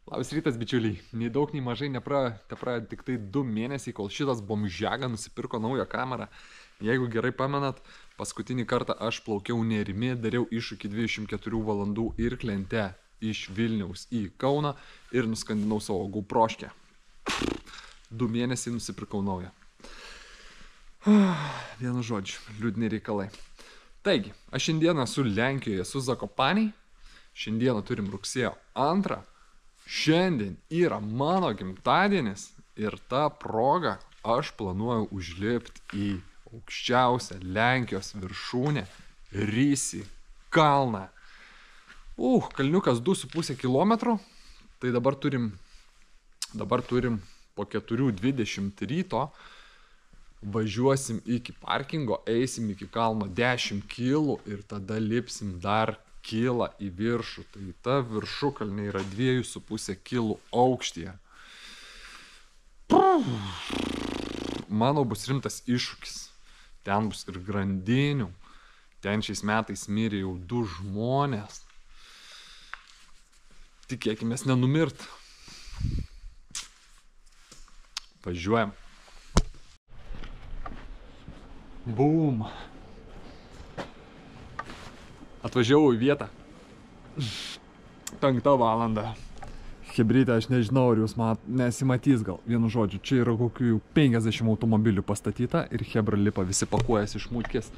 Labas rytas, bičiuliai. Nei daug, nei mažai nepraėjo tik tai 2 mėnesiai, kol šitas bomžega nusipirko naują kamerą. Jeigu gerai pamenat, paskutinį kartą aš plaukiau Nerimi, dariau iššūkį 24 valandų irklente iš Vilniaus į Kauną ir nuskandinau savo GoProškę. 2 mėnesiai nusipirkau naują. Vienu žodžiu, liūdni reikalai. Taigi, aš šiandieną esu Lenkijoje, su Zakopaniai. Šiandieną turim rugsėjo 2. Šiandien yra mano gimtadienis ir tą progą aš planuoju užlipti į aukščiausią Lenkijos viršūnę Rysį kalną. Kalniukas 2,5 km. Tai dabar turim po 4:20 ryto. Važiuosim iki parkingo, eisim iki kalno 10 kilų ir tada lipsim dar kilą į viršų. Tai ta viršukalnė yra 2,5 kilų aukštyje. Mano bus rimtas iššūkis. Ten bus ir grandinių. Ten šiais metais mirė jau 2 žmonės. Tikėkimės nenumirt. Važiuojam. Bum. Atvažiavau į vietą. 5 valandą. Hebrytė, aš nežinau, ar jūs nesimatys gal. Vienu žodžiu, čia yra kokių 50 automobilių pastatyta ir hebra lipa, visi pakuojasi iš mūtkės,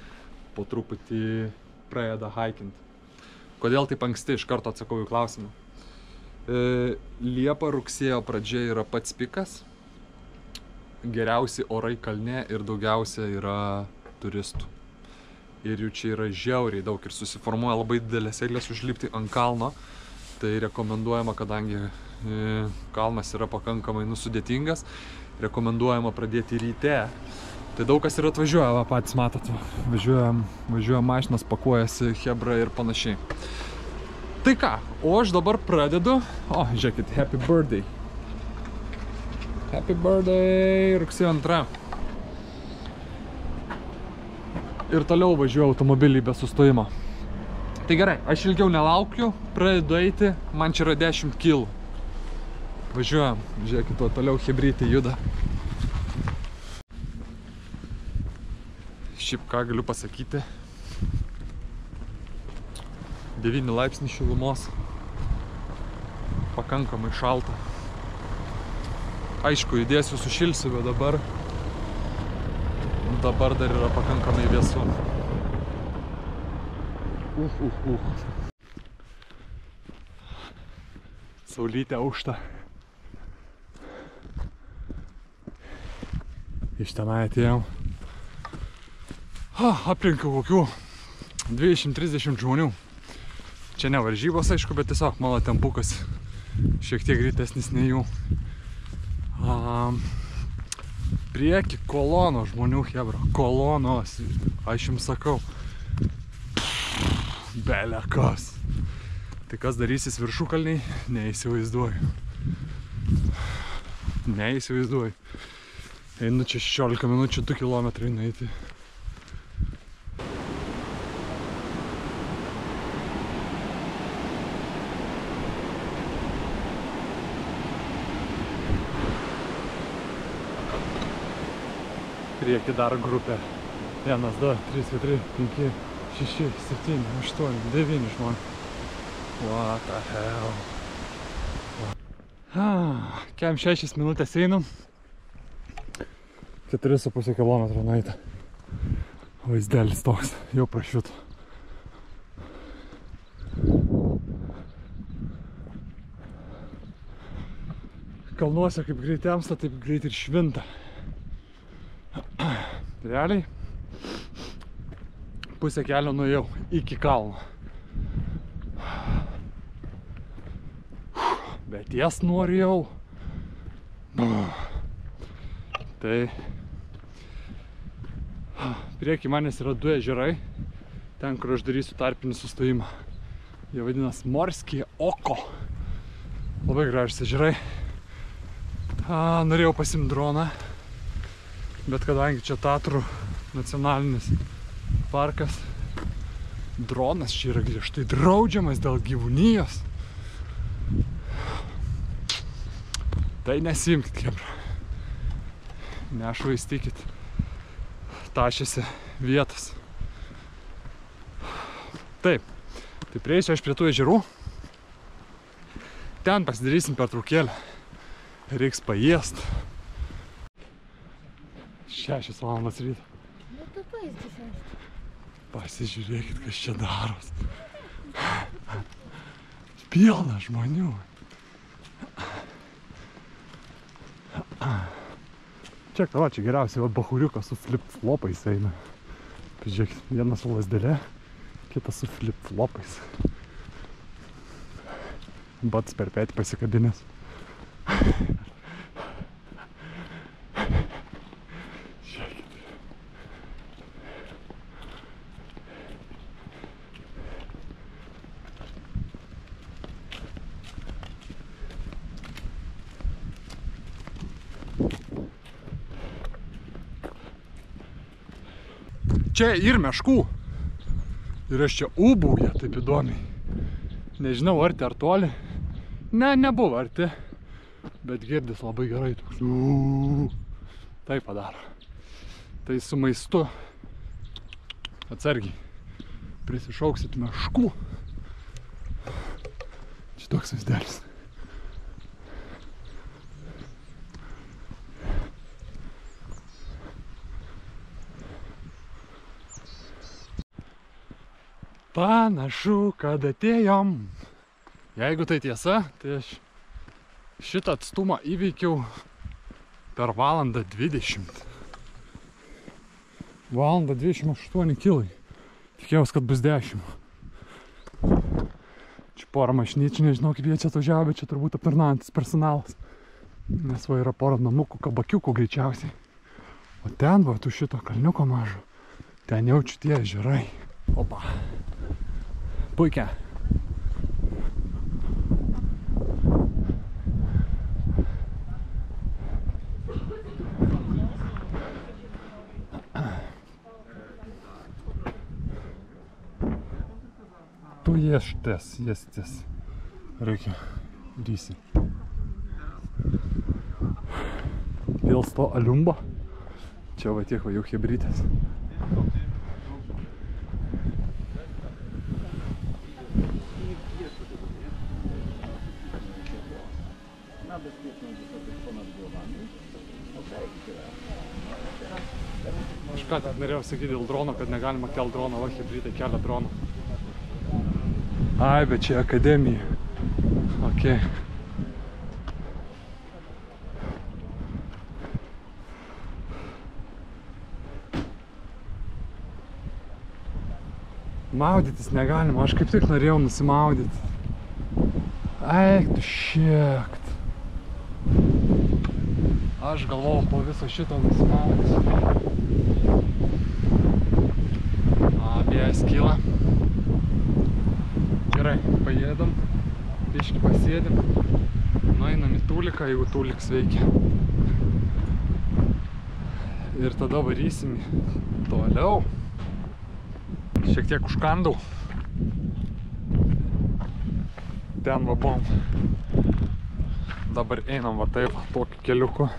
po truputį pradeda haikinti. Kodėl taip anksti? Iš karto atsakau į klausimą. Liepa rugsėjo pradžia yra pats pikas. Geriausi orai kalne ir daugiausia yra turistų. Ir jų čia yra žiauriai daug ir susiformuoja labai didelės eilės užlipti ant kalno. Tai rekomenduojama, kadangi kalnas yra pakankamai sudėtingas, rekomenduojama pradėti ryte. Tai daug kas ir atvažiuoja, va, patys matot, važiuoja mašinas, pakuojasi hebra ir panašiai. Tai ką, o aš dabar pradedu, žiūrėkit, happy birthday. Happy birthday, rugsėjo 2. Ir toliau važiuoju automobilį be sustojimo. Tai gerai, aš ilgiau nelaukiu, pradedu eiti, man čia yra 10 kilų. Važiuojam, žiūrėkit, o toliau hebrytė juda. Šiaip ką galiu pasakyti. 9 laipsnių šilumos. Pakankamai šalta. Aišku, įdėsiu sušilsiu, bet dabar dar yra pakankamai vėsu. Saulytė aušta. Iš tenai atėjom. Aprinkiau kokių 20-30 žmonių. Čia ne varžybos, aišku, bet tiesiog mano tempukas šiek tiek greitesnis nei jų. Prieki kolono žmonių, hebra. Kolonos, aš jums sakau. Belekas. Tai kas darysis viršukalniai, neįsivaizduoju. Neįsivaizduoju. Einu čia 16 minučių 2 kilometrai nueiti. Prieki dar grupė. 1, 2, 3, 4, 5, 6, 7, 8, 9 žmonės. What the hell? Kem 6 minutės einam. 4,5 km nueita. Vaizdelis toks, jau prašiuto. Kalnuose kaip greit temsta, taip greit ir švinta. Realiai pusę kelio nuėjau iki kalno. Bet jas norėjau. Tai prieki manęs yra 2 ežerai. Ten, kur aš darysiu tarpinį sustojimą. Jie vadinas Morskije oko. Labai gražus ežerai. Norėjau pasiimti droną. Bet kadangi čia Tatrų nacionalinis parkas, dronas čia yra griežtai draudžiamas dėl gyvūnijos. Tai nesimkit, kebra. Nešvaistykit. Tašėsi vietas. Taip. Tai prieisiu aš prie tų ežerų. Ten pasidarysim pertraukėlę. Reiks paėst. 6 valandas ryto. Nu, tu paėsti 6. Pasižiūrėkit, kas čia daros. Pilna žmonių. Čia geriausiai bachuriukas su flip-flopais eina. Pažiūrėkit, vienas su lasdelė, kitas su flip-flopais. Bats per petį pasikabinęs. Čia ir meškų. Ir aš čia ūbauja, taip įdomiai. Nežinau, arti ar toli. Ne, nebuvo arti. Bet girdis labai gerai toks. Tai padaro. Tai su maistu. Atsargiai. Prisišauksit meškų. Čia toks vaizdelis. Panašu, kad atėjom. Jeigu tai tiesa, tai aš šitą atstumą įveikiau per 1:20. 1:28 kilai. Tikėjausi, kad bus 10. Čia porą mašinyčių, nežinau kaip jie čia atvažiavo, bet čia turbūt aptarnaujantis personalas. Nes va yra porą namukų, kabakiukų greičiausiai. O ten va, tu šito kalniuko mažo. Ten jaučiu tie ežerai. Opa. Puikia. Tu jestis. Reikia rysi. Pilsto aliumba. Čia va tiek va jau hebrytės. Aš ką tik norėjau sakyti dėl drono, kad negalima kelt drono, va hebrytai kelia droną. Ai, bet čia akademija. Ok. Maudytis negalima, aš kaip tik norėjau nusimaudyti. Eik tu šiekt. Aš galvojau po viso šito nusimaudyti. Vėjas kyla. Gerai, paėdam, biškį pasėdim, nueinam į tūliką, jeigu tūliks veikia. Ir tada varysim toliau. Šiek tiek užkandau. Ten va buvom. Dabar einam va taip, tokiu keliuku.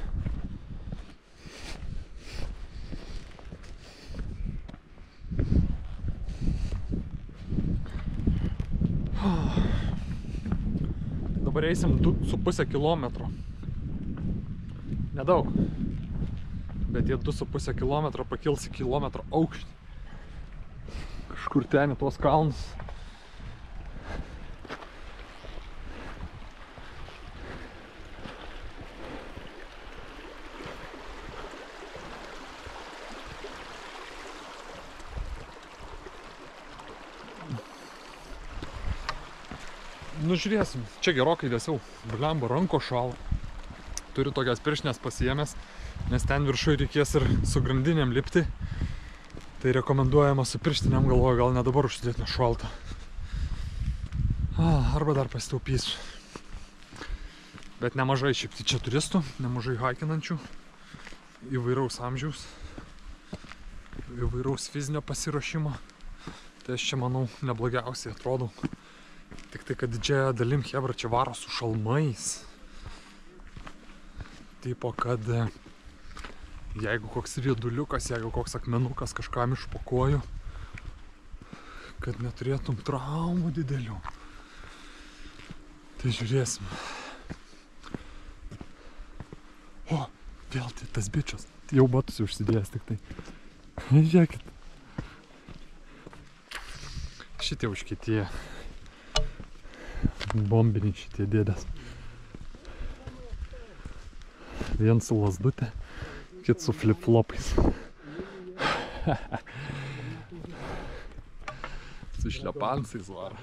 Dabar eisim 2,5 kilometro. Nedaug. Bet tie 2,5 kilometro pakils į kilometro aukštį. Kažkur ten į tuos kalnus. Nu žiūrėsim, čia gerokai vėsiau. Blemba, ranko šala. Turiu tokias pirštinės pasiėmęs, nes ten viršui reikės ir su grandinėm lipti. Tai rekomenduojama su pirštinėm, galvoju, gal ne dabar užsidėti, nes šalta. Arba dar pasitaupysiu. Bet nemažai šiaip čia turistų, nemažai haikinančių. Įvairaus amžiaus. Įvairaus fizinio pasiruošimo. Tai aš čia, manau, neblogiausiai atrodau. Tik tai, kad didžiąją dalim chebra čia varo su šalmais. tipo, kad jeigu koks rieduliukas, jeigu koks akmenukas kažkam iš po kojų, kad neturėtum traumų didelių. Tai žiūrėsim. O, vėl tai tas bičias. Jau batus užsidėjęs tik tai. Žiūrėkit. Šitie užkietėję. Bombiniai šitie dėdės. Vien su lazdutė, kit su flip-flopais. Su šlepansais varo.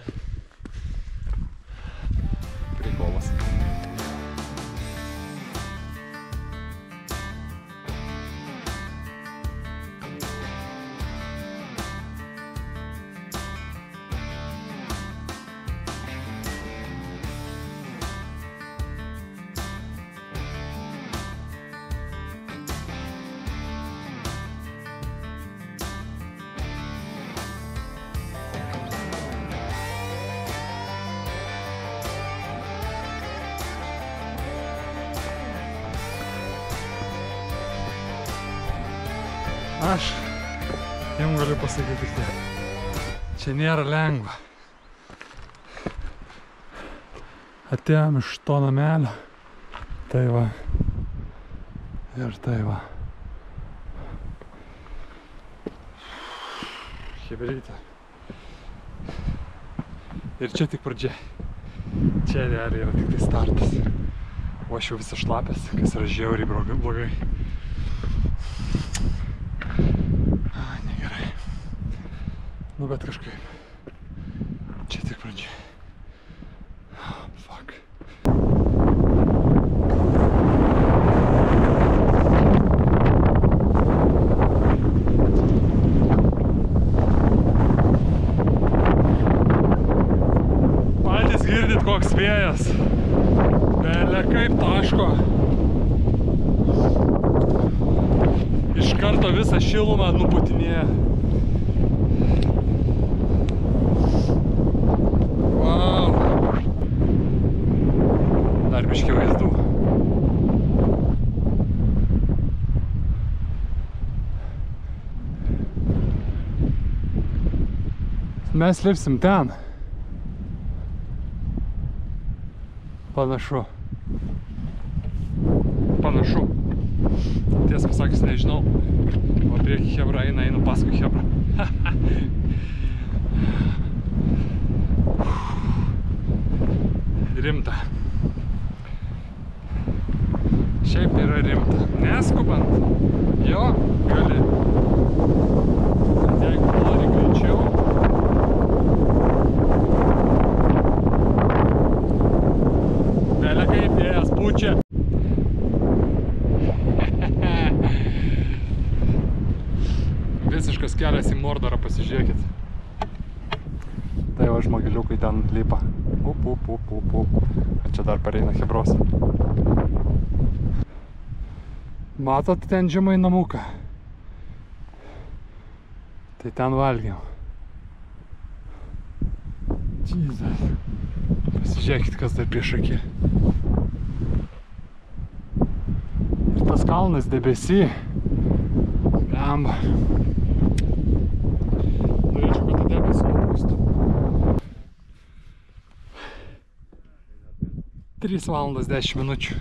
Prikolas. Aš jums galiu pasakyti tiek. Čia nėra lengva. Atėjom iš to namelio. Tai va. Ir tai va. Chebrytė. Ir čia tik pradžia. Čia realiai yra tik tai startas. O aš jau visas šlapęs, kas yra žiauriai blogai. Nu, bet kažkaip. Čia tik pradžia. Fuck. Patys girdit, koks vėjas. Bele kaip taško. Iš karto visą šilumą nuputinėja. Dar biškį vaizdų. Mes lipsim ten. Panašu. Tiesą pasakius, nežinau. O prieki chebra einu paskui chebra. Rimta. Šiaip yra rimta. Neskubant, jo, gali. Bet jeigu nori greičiau, bele kaip vėjas pučia. Visiškas kelias į Mordorą, pasižiūrėkit. Tai va žmogeliukai ten lipa. A čia dar pareina chebros. Matot ten žemai namuką? Tai ten valgiau. Jesus. Pasižiūrėkit, kas dar prieš akį. Ir tas kalnas debesy. Blemba. Norėčiau, kad tą debesį nupūstų. 3 valandas 10 minučių.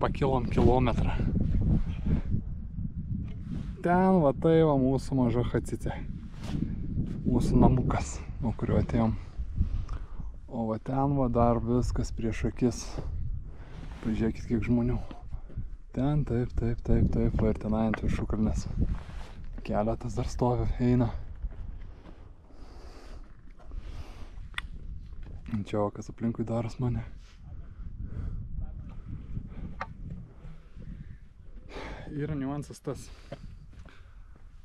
Pakilom kilometrą. Ten va tai va mūsų maža chacitė. Mūsų namukas, nuo kurio atėjom. O va ten va dar viskas prieš akis. Pažiūrėkit, kiek žmonių. Ten taip. Va ir tenai ant viršukalnės. Keletas dar stovi, eina. Čia va, kas aplinkui daros mane. Yra niuansas tas.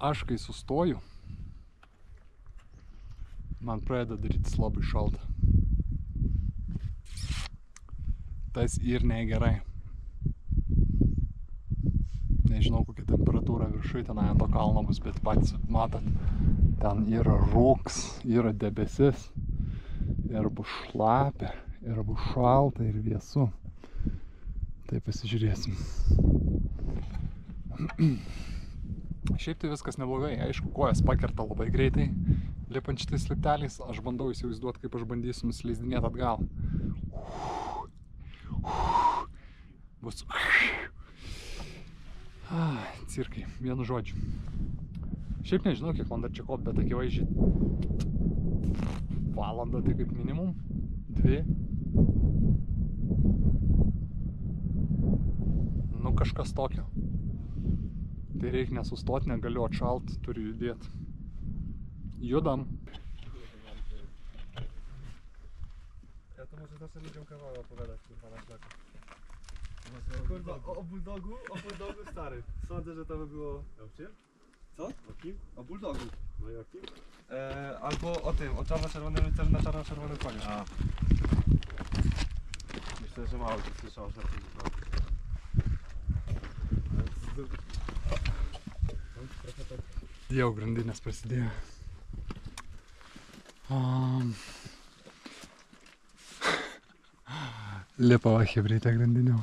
Aš kai sustoju, man pradeda darytis labai šalta. Tas ir negerai. Nežinau, kokia temperatūra viršui tenai ant to kalno bus, bet patys matot, ten yra rūks, yra debesis. Ir bus šlapia, ir bus šalta ir vėsu. Tai pasižiūrėsim. Šiaip tai viskas neblogai, aišku, kojas pakerta labai greitai, lipant šitais laipteliais. Aš bandau įsivaizduoti, kaip aš bandysiu nusileisdinėti atgal. Bus... Cirkai, vienu žodžiu. Šiaip nežinau, kiek man dar čia kop, bet akivaizdžiai valandą tai kaip minimum, 2. Nu kažkas tokio. Tai reikia nesustoti, negaliu atšalt, turiu judėti. Judam. Ja to może zawsze ludziom kawał opowiadać, kurwa, na szlaku. Kurwa, o bulldogu stary. Sądzę, że to by było... O czym? Co? O kim? O bulldogu. No i o kim? Albo o tym, o czarno-czerwonym rycerzu na czarno-czerwonym koniu. A. Myślę, że mało kto słyszał o tym. Jau grandinės prasidėjo. Lipa va hebrytė grandinių.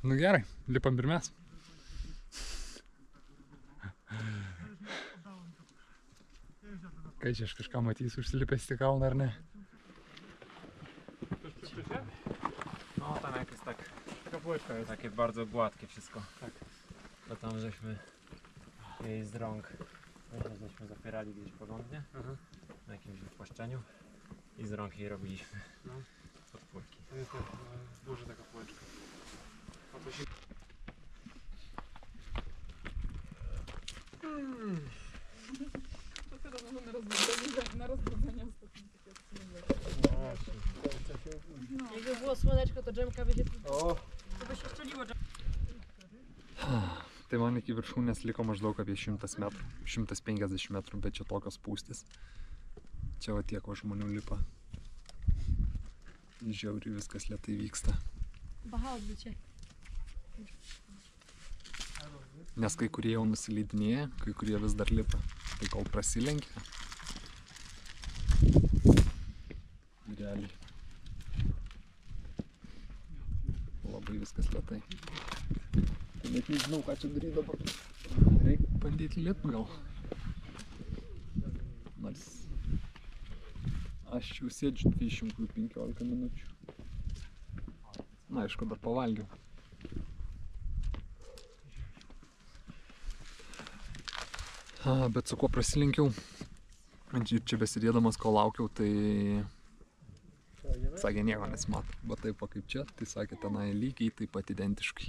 Nu gerai, lipam ir mes. Kai čia aš kažką matysiu užsilipęs į kalną, ar ne? No tam jakieś tak, Taka półeczka jest. takie bardzo gładkie wszystko. Tak. To tam żeśmy jej z rąk żeśmy zapierali gdzieś porządnie, na jakimś wypłaszczeniu i z rąk jej robiliśmy No. podpórki. To jest tak, duża taka półeczka. A to się... To teraz mamy na rozbudzenie ostatnim takie odcinek. Jakby było słoneczko, to dżemka by się... O! To by się szczeliło. Tai man iki viršūnės liko maždaug apie 100 metrų, 150 metrų, bet čia tokios spūstys. Čia va tiek va žmonių lipa. Žiauriai viskas lėtai vyksta. Baha odbycie. Nes kai kurie jau nusileidinėja, kai kurie vis dar lipa. Tai kol prasilenkia. Realiai. Labai viskas lėtai. Net nežinau, ką čia daryti dabar. Reikia bandyti lipti gal. Nors aš jau sėdžiu 215 minučių. Na, aišku, dar pavalgiau. Bet su kuo prasilenkiau, čia besidėdamas, kol laukiau, tai sakė, nieko nesimato. Bet taip, kaip čia, tai sakė, tenai lygiai taip pat identiškai.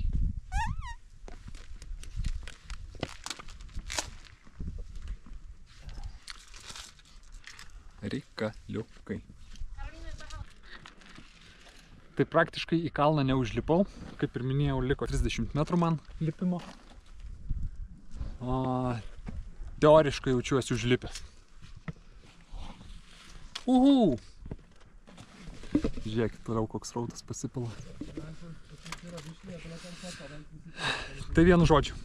Reikaliukai. Tai praktiškai į kalną neužlipau, kaip ir minėjau, liko 30 metrų man lipimo. Teoriškai jaučiuosi užlipęs. Uhu! Žiūrėkit, toliau koks rautas pasipila. Tai vienu žodžiu.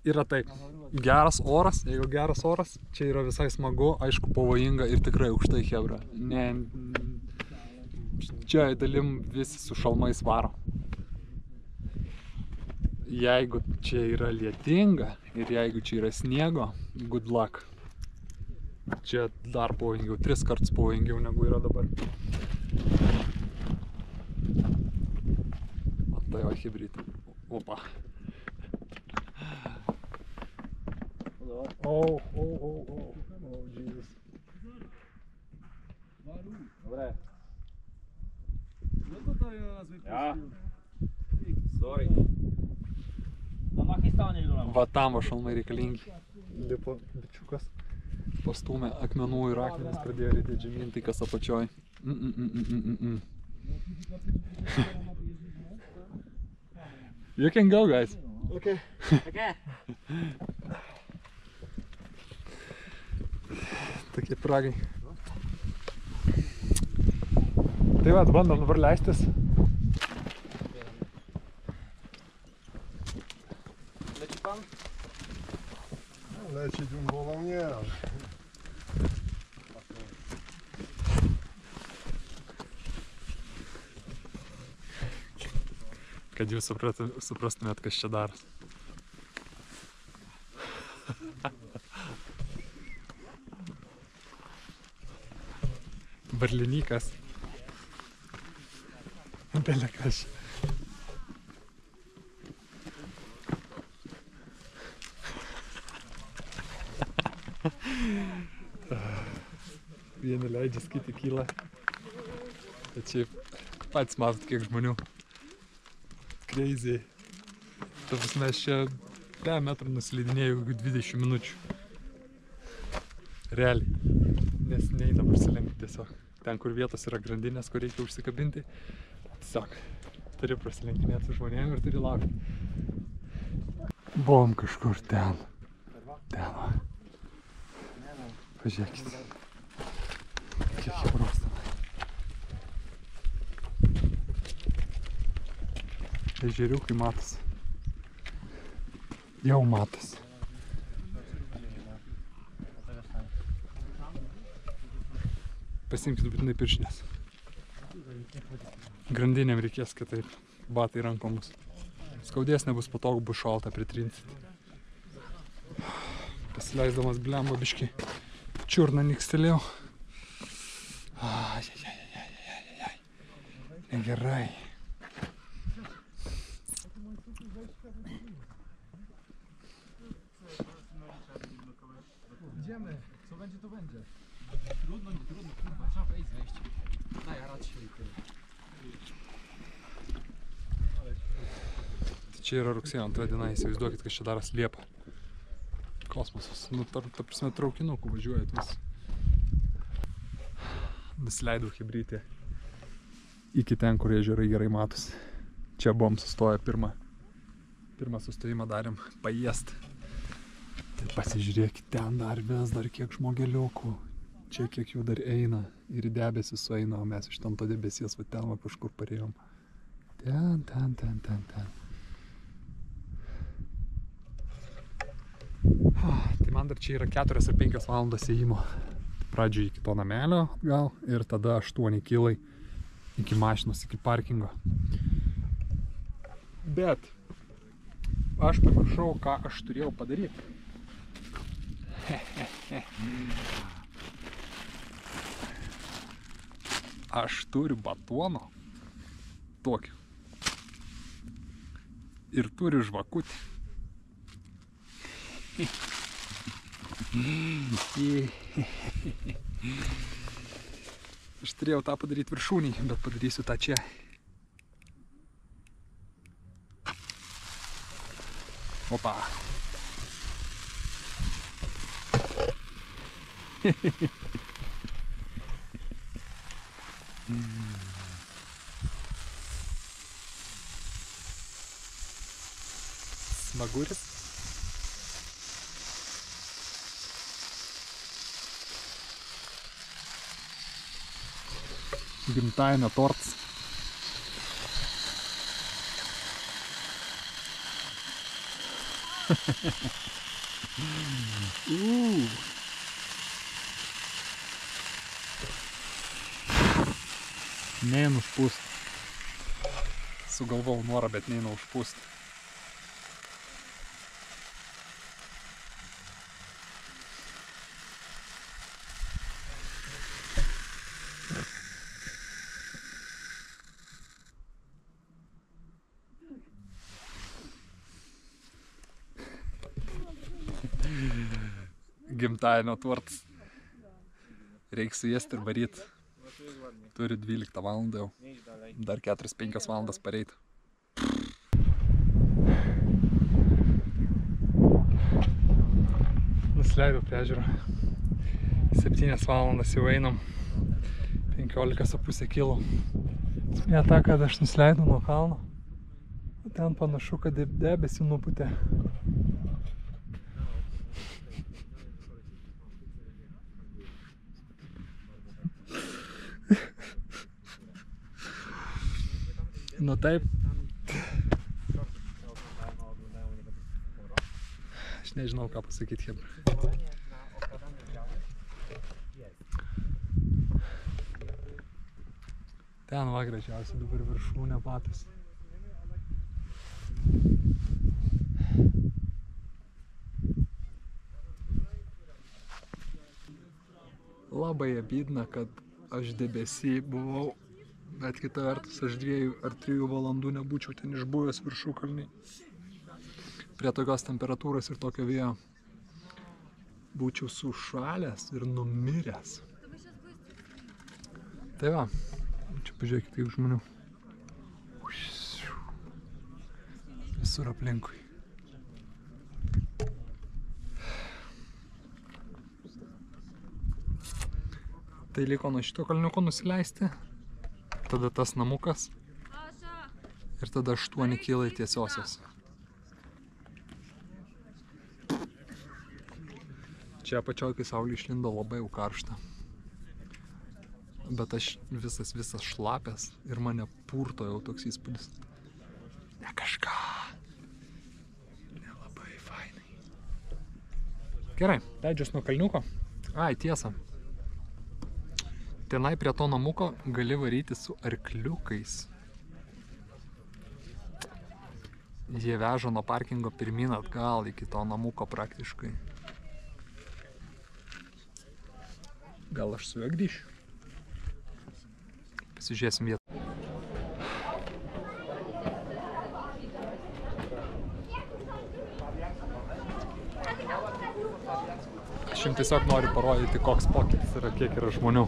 Yra taip. Geras oras, jeigu geras oras, čia yra visai smagu, aišku pavojinga ir tikrai aukštai chebra. Ne, čia dalim visi su šalmais varo. Jeigu čia yra lietinga ir jeigu čia yra sniego, good luck. Čia dar pavojingiau, 3 kartus pavojingiau negu yra dabar. Tai va hibrid. Opa. Oh, Jesus. Dobre. No to to nas wypuścił. Ja. Sorry. Na Pakistaną jūram. Va tam va šalmai reikalingi. Lipo bičiukas. Pastūmė akmenų ir akmenis, pradėjo rytėti žemyn, tai kas apačioj. You can go, guys. Okay. Okay. Tokie pragai. Tai va, bandom dabar leistis. Leci pan? Lecieć głową nie, ale... Kad jūs suprastumėt, kas čia daros. Barlinykas. Belekas. Vieni leidžias, kiti kyla. Bet šiaip patys matot, kiek žmonių. Crazy. Ta prasme, aš čia 5 metrų nusileidinėjau 20 minučių. Realiai. Nes neina prasilenkti tiesiog. Ten, kur vietos yra grandinės, kur reikia užsikabinti, tiesiog turi prasilenkinėti su žmonėm ir turi laukti. Buvom kažkur ten. Ten va. Pažiūrėkit. Kiek hebros ten. Ežeriukai matos. Jau matos. Pasiimkit būtinai pirštinės. Grandinėm reikės, kad taip batai rankom bus. Skaudės nebus patogu, bus šalta, pritrinsit. Pasileisdamas blemba biškį čiurną nikstelėjau. Ajajajajajajajaj. Negerai. Idziemy, co będzie to będzie. Trudno, nie trudno, kurwa, trzeba wejść, zejść. Daj, rad się i tyle. Čia yra rugsėjo 2 diena, įsivaizduokit, kas čia daras Liepą. Kosmosas. Nu, ta prasme, traukinukų važiuojat vis. Nusileidau Chebrytė iki ten, kur ežerai gerai matosi. Čia buvom sustoję pirmą sustojimą darėm paėst. Tai pasižiūrėkit, ten dar kiek žmogeliukų. Čia kiek jų dar eina ir į debesį sueina, o mes iš ten to debesies va ten va kažkur parėjom. Ten. Tai man dar čia yra 4 ar 5 valandos ėjimo. Pradžioj iki to namelio gal ir tada 8 kilai iki mašinos, iki parkingo. Bet aš pamiršau, ką aš turėjau padaryti. Aš turiu batono tokį ir turiu žvakutį. Aš turėjau tą padaryti viršūnį, bet padarysiu tą čia. Opa. Smaguris. Gimtadienio tortas. Neinu užpūst. Sugalvojau norą, bet neinu užpūst. Gimtadienio tortas. Reiks suėst ir varyt. Turi 12 valandą jau. Dar 4-5 valandas pareit. Nusileidau prie ežero. 7 valandas jau einam. 15,5 kilų. Ne ta, kad aš nusileidau nuo kalno. Ten panašu, kad debesį nuputė. No taip. Aš nežinau, ką pasakyti, hebra. Ten va gražiausia dabar viršūnė patas. Labai abydna, kad aš debesy buvau, bet kita vertus aš 2 ar 3 valandų nebūčiau ten išbuvęs viršukalnį. Prie tokios temperatūros ir tokio vėjo būčiau sušalęs ir numiręs. Tai va, čia pažiūrėkite, kiek žmonių. Visur aplinkui. Tai liko nuo šito kalniuko nusileisti, tada tas namukas ir tada 8 kilai tiesiosios. Čia apačioj, kai saulė išlindo, labai jau karšta. Bet aš visas šlapęs ir mane purto jau toks įspūdis. Ne kažką. Nelabai fainai. Gerai, leidžiuos nuo kalniuko. Ai, tiesa. Tenai prie to namuko gali varyti su arkliukais. Jie veža nuo parkingo pirmyn atgal iki to namuko praktiškai. Gal aš su juo grįšiu? Pasižiūrėsim vietą. Aš jums tiesiog noriu parodyti, koks pokytis yra, kiek yra žmonių.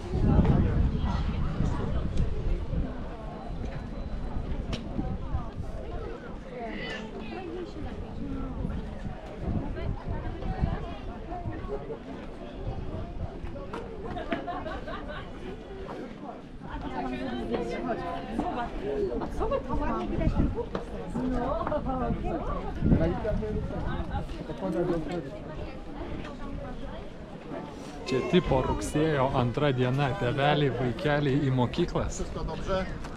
Čia tipo rugsėjo 2 diena, tėveliai, vaikeliai į mokyklas.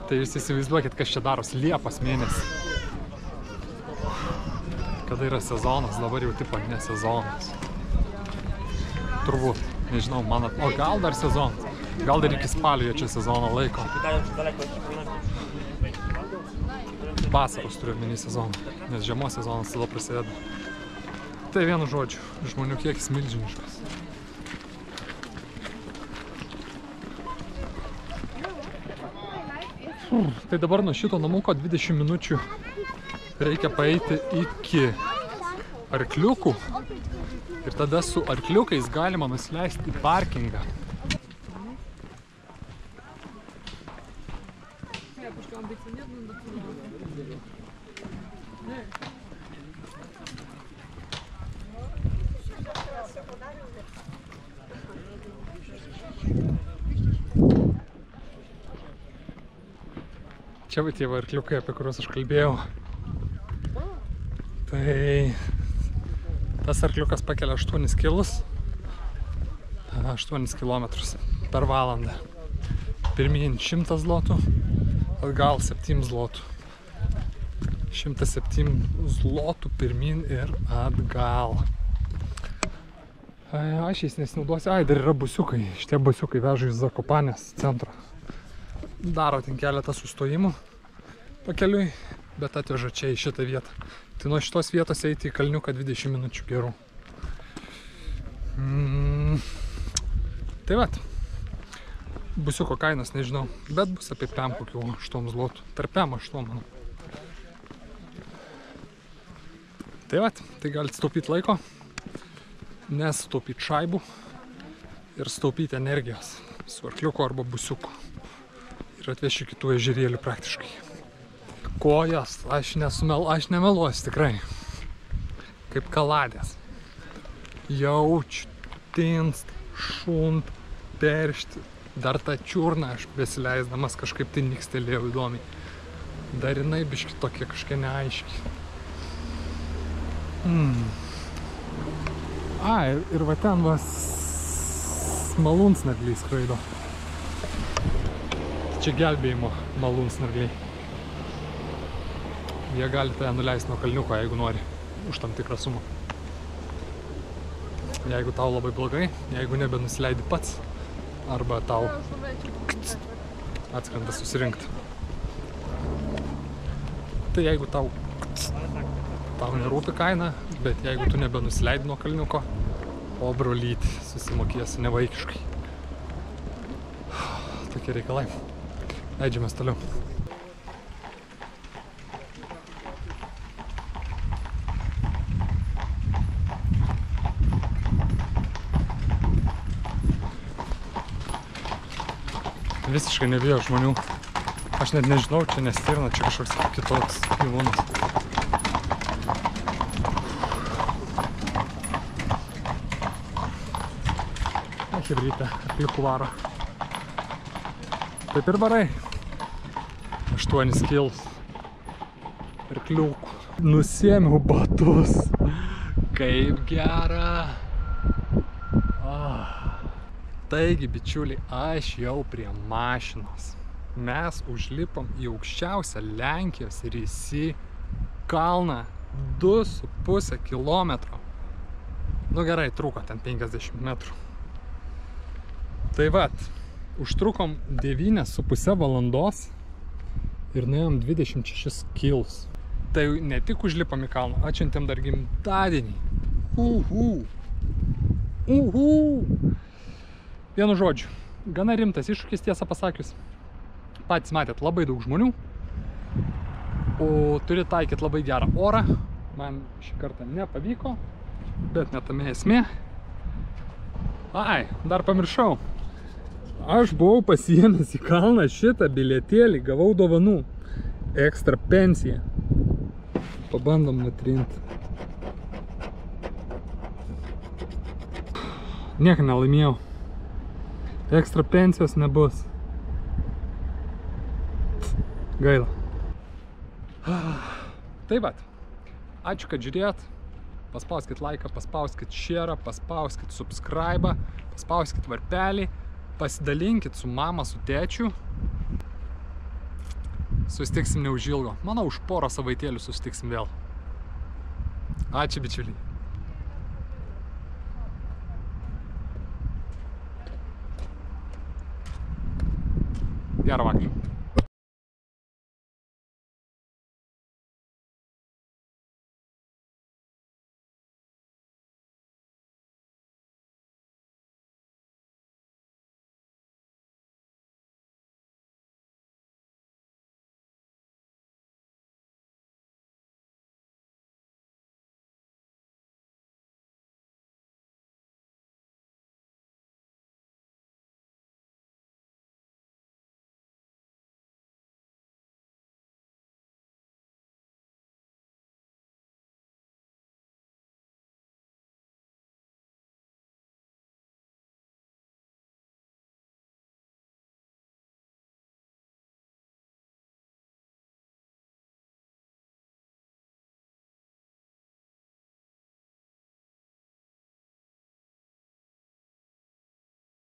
Tai jūs įsivaizduokit, kas čia daros Liepos mėnesį. Kada yra sezonas, dabar jau tipo ne sezonas. Turbūt, nežinau, o gal dar sezonas. Gal dar iki spalio čia sezono laiko. Vasaros turiu mini sezoną, nes žiemos sezonas tada prasideda. Tai vienu žodžiu, žmonių kiekis milžiniškas. Tai dabar nuo šito namuko 20 minučių reikia paeiti iki arkliukų ir tada su arkliukais galima nusileisti į parkingą. Čia va tie arkliukai, apie kuriuos aš kalbėjau. Tai tas arkliukas pakelia 8 kilus, 8 kilometrus per valandą. Pirmyn 100 zlotų, atgal 7 zlotų. 107 zlotų pirmyn ir atgal. Aš jais nesinaudosiu. Ai, dar yra busiukai. Šitie busiukai veža iš Zakopanės centro. Daro ten keletą sustojimų pakeliui, bet atveža čia į šitą vietą. Tai nuo šitos vietos eiti į kalniuką 20 minučių gerų. Tai vat. Busiuko kainos nežinau, bet bus apie PM kokių 8 zlotų. Tarp PM 8, manau. Tai vat, tai galite staupyti laiko, nesutaupyti šaibų ir staupyti energijos su arkliuku arba busiuku. Ir atvešiu kitų ežerėlių praktiškai. Kojos, aš nemeluosiu tikrai. Kaip kaladės. Jaučiu, tinst, šunt, peršti. Dar tą čiurną aš besileisdamas kažkaip tai nikstelėjau įdomiai. Dar jinai biški tokia kažkokia neaiški. Ir va ten vas malūnsnargliai skraido. Čia gelbėjimo malūnsnargliai. Jie gali tave nuleisti nuo kalniuko, jeigu nori, už tam tikrą sumą. Jeigu tau labai blogai, jeigu nebenusileidi pats, arba tau Ja, już leci. atskrenda susirinkti. Tai jeigu tau nerūpi kaina, bet jeigu tu nebenusileidi nuo kalniuko, o brolyti susimokėsi nevaikiškai. Tokie reikalai. Leidžiamės toliau. Visiškai nebijo žmonių. Aš net nežinau, čia ne stirna, čia kažkoks kitoks gyvūnas. Hebrytė, arkliukų varo. Taip ir varai. 8 kils. Arkliukų. Nusiėmiau batus. Kaip gera. Taigi, bičiuliai, aš jau prie mašinos. Mes užlipom į aukščiausią Lenkijos Rysy kalną 2,5 kilometro. Nu gerai, truko ten 50 metrų. Tai vat, užtrukom 9,5 valandos ir nuėjom 26 kils. Tai ne tik užlipom į kalną, atšventėm dar gimtadienį. Vienu žodžiu, gana rimtas iššūkis, tiesą pasakius. Patys matėt, labai daug žmonių, o turi taikyti labai gerą orą. Man šį kartą nepavyko, bet netame esmė. Ai, dar pamiršau. Aš buvau pasiėmęs į kalną šitą bilietėlį, gavau dovanų. Ekstra pensija. Pabandom nutrinti. Nieko nelaimėjau. Ekstra pensijos nebus. Gaila. Tai vat. Ačiū, kad žiūrėjot. Paspauskit laiką, paspauskit share'ą, paspauskit subscribe'ą, paspauskit varpelį. Pasidalinkit su mama, su tėčiu. Susitiksim neužilgo. Manau, už porą savaitėlių susitiksim vėl. Ačiū, bičiuliai. Gerą vakarą.